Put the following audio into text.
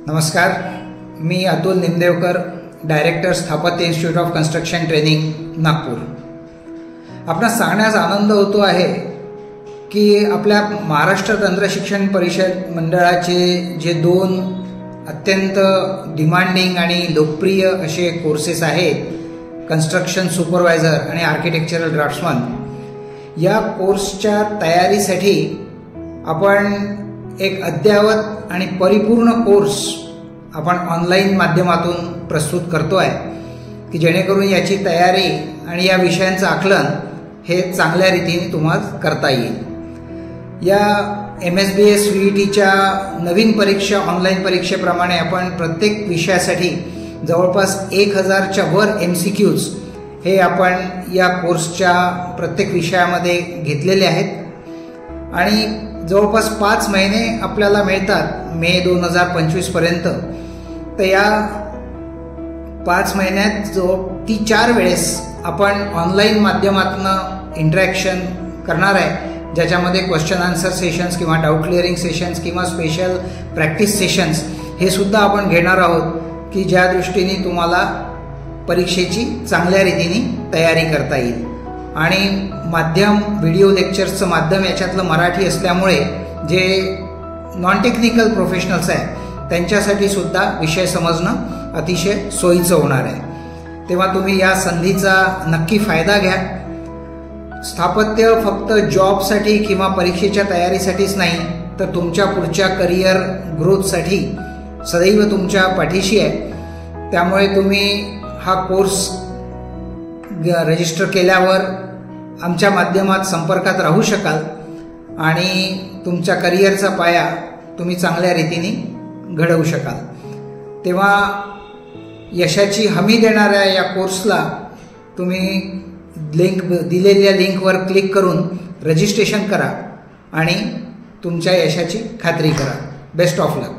नमस्कार, मी अतुल निमदेवकर, डायरेक्टर स्थापत्य institute of construction training Nagpur. आपणास सांगण्यास आनंद होतो आहे की आपल्या महाराष्ट्र तंत्रशिक्षण परिषद मंडळाचे जे दोन अत्यंत डिमांडिंग आणि लोकप्रिय असे कोर्सेस आहेत, कन्स्ट्रक्शन सुपरवायझर आणि आर्किटेक्चरल ड्राफ्ट्समन, या कोर्सच्या तयारीसाठी आपण एक अद्ययावत आणि परिपूर्ण कोर्स आपण ऑनलाईन माध्यमातून प्रस्तुत करतो आहे की जेणेकरून याची तयारी आणि या विषयांचं आकलन हे चांगल्या रीतीने तुम्हाला करता येईल. या MSBS VETच्या नवीन परीक्षा ऑनलाईन परीक्षेप्रमाणे आपण प्रत्येक विषयासाठी जवळपास 1000च्या वर MCQs हे आपण या कोर्सच्या प्रत्येक विषयामध्ये घेतलेले आहेत आणि जवळपास 5 महिने आपल्याला मिळतात मे 2025 पर्यंत. तर या 5 महिन्यात 4 वेळेस आपण ऑनलाईन माध्यमातून इंटरॅक्शन करणार आहे, ज्याच्यामध्ये क्वेश्चन आन्सर सेशन्स किंवा डाऊट क्लिअरिंग सेशन्स किंवा स्पेशल प्रॅक्टिस सेशन्स हे सुद्धा आपण घेणार आहोत की ज्या दृष्टीने तुम्हाला परीक्षेची चांगल्या रीतीने तयारी करता येईल. आणि माध्यम व्हिडिओ लेक्चर्सचं माध्यम याच्यातलं मराठी असल्यामुळे जे नॉन टेक्निकल प्रोफेशनल्स आहेत त्यांच्यासाठी सुद्धा विषय समजणं अतिशय सोयीचं होणार आहे. तेव्हा तुम्ही या संधीचा नक्की फायदा घ्या. स्थापत्य फक्त जॉबसाठी किंवा परीक्षेच्या तयारीसाठीच नाही, तर तुमच्या पुढच्या करिअर ग्रोथसाठी सदैव तुमच्या पाठीशी आहे. त्यामुळे तुम्ही हा कोर्स रजिस्टर केल्यावर आमच्या माध्यमात संपर्कात राहू शकाल आणि तुमच्या करिअरचा पाया तुम्ही चांगल्या रीतीने घडवू शकाल. तेव्हा यशाची हमी देणाऱ्या या कोर्सला तुम्ही दिलेल्या लिंकवर क्लिक करून रजिस्ट्रेशन करा आणि तुमच्या यशाची खात्री करा. Best of luck.